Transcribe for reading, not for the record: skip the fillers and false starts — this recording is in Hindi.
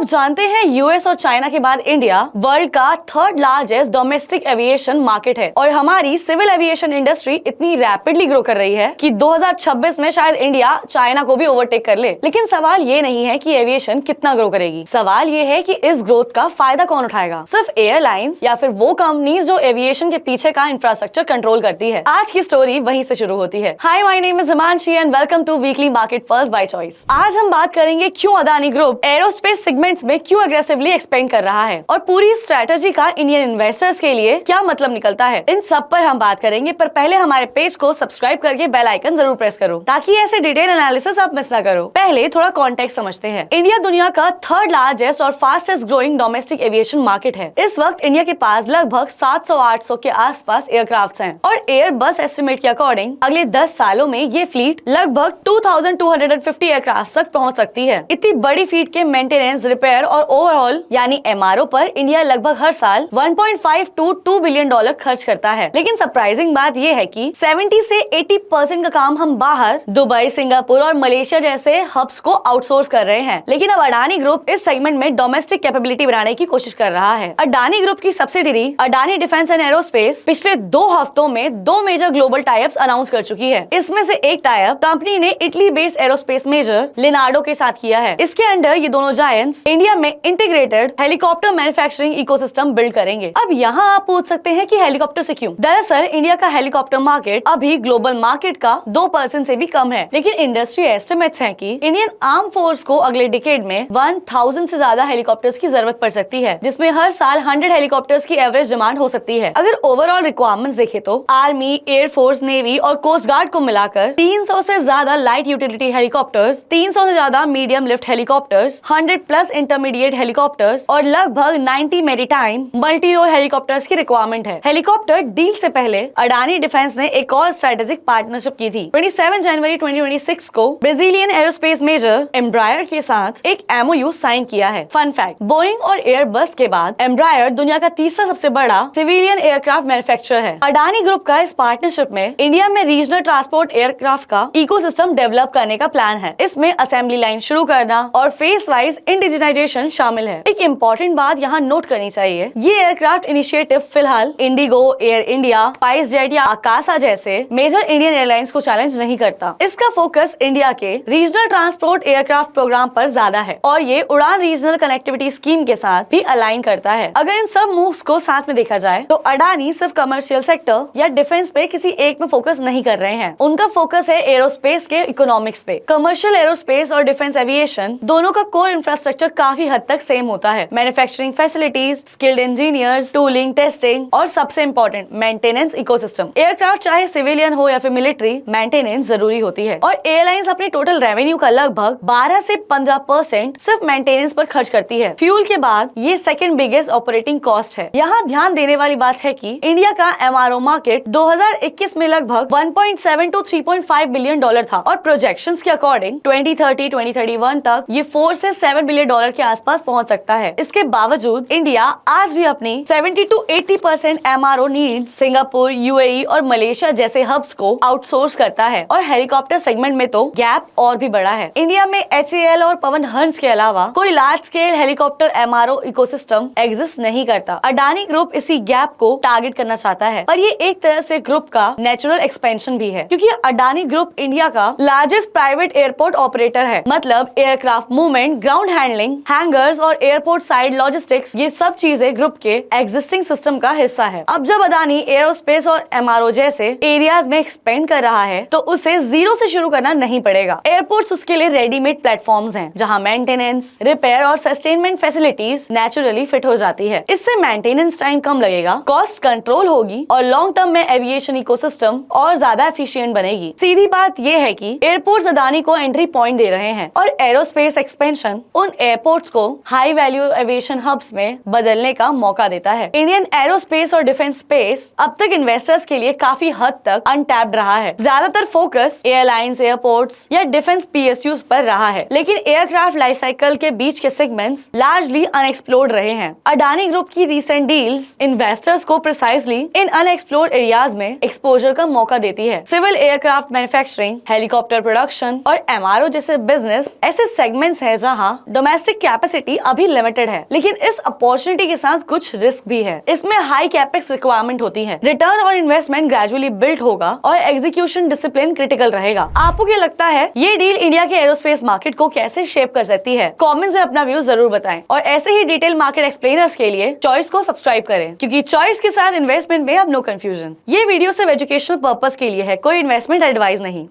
आप जानते हैं यूएस और चाइना के बाद इंडिया वर्ल्ड का third largest domestic aviation market है और हमारी सिविल एविएशन इंडस्ट्री इतनी रैपिडली ग्रो कर रही है कि 2026 में शायद इंडिया चाइना को भी ओवरटेक कर ले। लेकिन सवाल ये नहीं है कि एविएशन कितना ग्रो करेगी, सवाल ये है कि इस ग्रोथ का फायदा कौन उठाएगा, सिर्फ एयरलाइंस या फिर वो कंपनीज जो एविएशन के पीछे का इंफ्रास्ट्रक्चर कंट्रोल करती है। आज की स्टोरी वहीं से शुरू होती है। Hi, my name is Himanshi and welcome to weekly market first by choice. आज हम बात करेंगे क्यों अदानी ग्रुप एरोस्पेस सेगमेंट्स में क्यों अग्रेसिवली एक्सपेंड कर रहा है और पूरी स्ट्रेटेजी का इंडियन इन्वेस्टर्स के लिए क्या मतलब निकलता है। इन सब पर हम बात करेंगे, पर पहले हमारे पेज को सब्सक्राइब करके बेल आइकन जरूर प्रेस करो ताकि ऐसे डिटेल एनालिसिस आप मिस ना करो। पहले थोड़ा कॉन्टेक्स्ट समझते हैं। इंडिया दुनिया का थर्ड लार्जेस्ट और fastest growing domestic aviation market है। इस वक्त इंडिया के पास लगभग 700-800 के आसपास एयरक्राफ्ट हैं और एयरबस एस्टिमेट के अकॉर्डिंग अगले 10 सालों में ये फ्लीट लगभग 2250 एयरक्राफ्ट तक पहुंच सकती है। इतनी बड़ी फ्लीट के मेंटेनेंस, रिपेयर और ओवरऑल यानी एमआरओ पर इंडिया लगभग हर साल 1.5 to 2 बिलियन डॉलर खर्च करता है। लेकिन सरप्राइजिंग बात यह है कि 70 से 80% का काम हम बाहर दुबई, सिंगापुर और मलेशिया जैसे हब्स को आउटसोर्स कर रहे हैं। लेकिन अब अडानी ग्रुप इस सेगमेंट में डोमेस्टिक कैपेबिलिटी बनाने की कोशिश कर रहा है। अडानी ग्रुप की subsidiary Adani defence and aerospace पिछले 2 हफ्तों में 2 मेजर ग्लोबल टाइप्स अनाउंस कर चुकी है। इसमें से एक टाइप कंपनी ने Italy based aerospace major Leonardo के साथ किया है। इसके अंडर ये दोनों जायंट्स इंडिया में integrated helicopter manufacturing ecosystem build करेंगे। अब यहाँ आप पूछ सकते हैं कि हेलीकॉप्टर से क्यों? दरअसल इंडिया का हेलीकॉप्टर मार्केट अभी ग्लोबल मार्केट का 2% से भी कम है। लेकिन इंडस्ट्री एस्टिमेट्स हैं कि इंडियन आर्म फोर्स को अगले डिकेड में 1000 से ज्यादा हेलीकॉप्टर्स की जरूरत पड़ सकती है, जिसमें हर साल 100 हेलीकॉप्टर्स की एवरेज डिमांड हो सकती है। अगर ओवरऑल रिक्वायरमेंट्स देखें तो आर्मी, एयरफोर्स, नेवी और कोस्ट गार्ड को मिलाकर 300 से ज्यादा लाइट यूटिलिटी हेलीकॉप्टर्स, 300 से ज्यादा medium lift helicopters, 100+ intermediate helicopters और लगभग 90 मेरीटाइम मल्टी रोल हेलीकॉप्टर्स की रिक्वायरमेंट है। हेलीकॉप्टर डील से पहले अडानी डिफेंस ने एक और स्ट्रेटेजिक पार्टनरशिप की थी। 27 जनवरी 2026 को ब्राजीलियन एरोस्पेस मेजर एम्ब्रायर के साथ एक एमओयू साइन किया है। फन फैक्ट, बोइंग और एयरबस के बाद एम्ब्रायर दुनिया का तीसरा सबसे बड़ा सिविलियन एयरक्राफ्ट मैन्युफैक्चरर है। अडानी ग्रुप का इस पार्टनरशिप में इंडिया में रीजनल ट्रांसपोर्ट एयरक्राफ्ट का इकोसिस्टम डेवलप करने का प्लान है। इसमें असेंबली लाइन शुरू करना और फेस वाइज इंडिजिनाइजेशन शामिल है। एक इम्पोर्टेंट बात यहाँ नोट करनी चाहिए, ये एयरक्राफ्ट इनिशिएटिव फिलहाल Indigo, air India, spice jet या आकाशा जैसे मेजर इंडियन एयरलाइंस को चैलेंज नहीं करता। इसका फोकस इंडिया के रीजनल ट्रांसपोर्ट एयरक्राफ्ट प्रोग्राम पर ज्यादा है और ये उड़ान रीजनल कनेक्टिविटी स्कीम के साथ भी अलाइन करता है। अगर इन सब मूव्स को साथ में देखा जाए तो अडानी सिर्फ कमर्शियल सेक्टर या डिफेंस पे किसी एक में फोकस नहीं कर रहे हैं। उनका फोकस है एरोस्पेस के इकोनॉमिक्स पे। कमर्शियल एरोस्पेस और डिफेंस एविएशन दोनों का कोर इंफ्रास्ट्रक्चर काफी हद तक सेम होता है। Manufacturing facilities, skilled engineers, tooling, testing और सबसे इम्पोर्टेंट मेंटेनेंस इकोसिस्टम। एयरक्राफ्ट चाहे सिविलियन हो या फिर मिलिट्री, मेंटेनेंस जरूरी होती है और एयरलाइंस अपने टोटल रेवेन्यू का लगभग 12 से 15% सिर्फ मेंटेनेंस पर खर्च करती है। फ्यूल के बाद ये सेकंड बिगेस्ट ऑपरेटिंग कॉस्ट है। यहाँ ध्यान देने वाली बात है कि इंडिया का एमआरओ मार्केट 2021 में लगभग 1.7 to 3.5 बिलियन डॉलर था और प्रोजेक्शंस के अकॉर्डिंग 2030-2031 तक ये 4 से 7 बिलियन डॉलर के आसपास पहुँच सकता है। इसके बावजूद इंडिया आज भी अपनी 70 to 80% MRO need Singapore, UAE और मलेशिया जैसे हब्स को आउटसोर्स करता है और हेलीकॉप्टर सेगमेंट में तो गैप और भी बड़ा है। इंडिया में एचएएल और पवन हंस के अलावा कोई large scale helicopter MRO ecosystem exist नहीं करता। अडानी ग्रुप इसी गैप को टारगेट करना चाहता है और ये एक तरह से ग्रुप का नेचुरल एक्सपेंशन भी है, क्योंकि अडानी ग्रुप इंडिया का लार्जेस्ट प्राइवेट एयरपोर्ट ऑपरेटर है। मतलब aircraft movement, ground handling, hangers और एयरपोर्ट साइड लॉजिस्टिक्स, ये सब चीजें ग्रुप के एग्जिस्टिंग सिस्टम का हिस्सा है। अब जब अडानी एरोस्पेस और एमआरओ जैसे एरियाज में एक्सपेंड कर रहा है तो उसे जीरो से शुरू करना नहीं पड़ेगा। एयरपोर्ट्स उसके लिए रेडीमेड प्लेटफॉर्म्स हैं, जहां मेंटेनेंस, रिपेयर और सस्टेनमेंट फैसिलिटीज नेचुरली फिट हो जाती है। इससे मेंटेनेंस टाइम कम लगेगा, कॉस्ट कंट्रोल होगी और लॉन्ग टर्म में एविएशन इकोसिस्टम और ज्यादा एफिशिएंट बनेगी। सीधी बात यह है कि एयरपोर्ट्स अडानी को एंट्री पॉइंट दे रहे हैं और एरोस्पेस एक्सपेंशन उन एयरपोर्ट्स को हाई वैल्यू एविएशन हब्स में बदलने का मौका देता है। इंडियन एरोस्पेस और डिफेंस स्पेस अब तक इन्वेस्टर्स के लिए काफी हद तक अनटैप्ड रहा है। ज्यादातर फोकस एयरलाइंस, एयरपोर्ट्स या डिफेंस पीएसयूज पर रहा है, लेकिन एयरक्राफ्ट लाइफ साइकिल के बीच के सेगमेंट्स लार्जली अनएक्सप्लोर्ड रहे हैं। अडानी ग्रुप की रीसेंट डील्स इन्वेस्टर्स को प्रिसाइसली इन अनएक्सप्लोर्ड एरियाज में एक्सपोजर का मौका देती है। Civil aircraft manufacturing, helicopter production और एमआरओ जैसे बिजनेस ऐसे सेगमेंट्स हैं जहां डोमेस्टिक डोमेस्टिक कैपेसिटी अभी लिमिटेड है, लेकिन इस अपॉर्चुनिटी के साथ कुछ रिस्क भी है। इसमें हाई कैपेक्स रिक्वायरमेंट होती है, रिटर्न और इन्वेस्टमेंट ग्रेजुअली बिल्ड होगा और एग्जीक्यूशन डिसिप्लिन क्रिटिकल रहेगा। आपको क्या लगता है ये डील इंडिया के एरोस्पेस मार्केट को कैसे शेप कर सकती है? कमेंट्स में अपना व्यू जरूर बताएं और ऐसे ही डिटेल मार्केट एक्सप्लेनर्स के लिए चॉइस को सब्सक्राइब करें, क्योंकि चॉइस के साथ इन्वेस्टमेंट में अब नो कंफ्यूजन। ये वीडियो सिर्फ एजुकेशनल पर्पस के लिए है, कोई इन्वेस्टमेंट एडवाइस नहीं।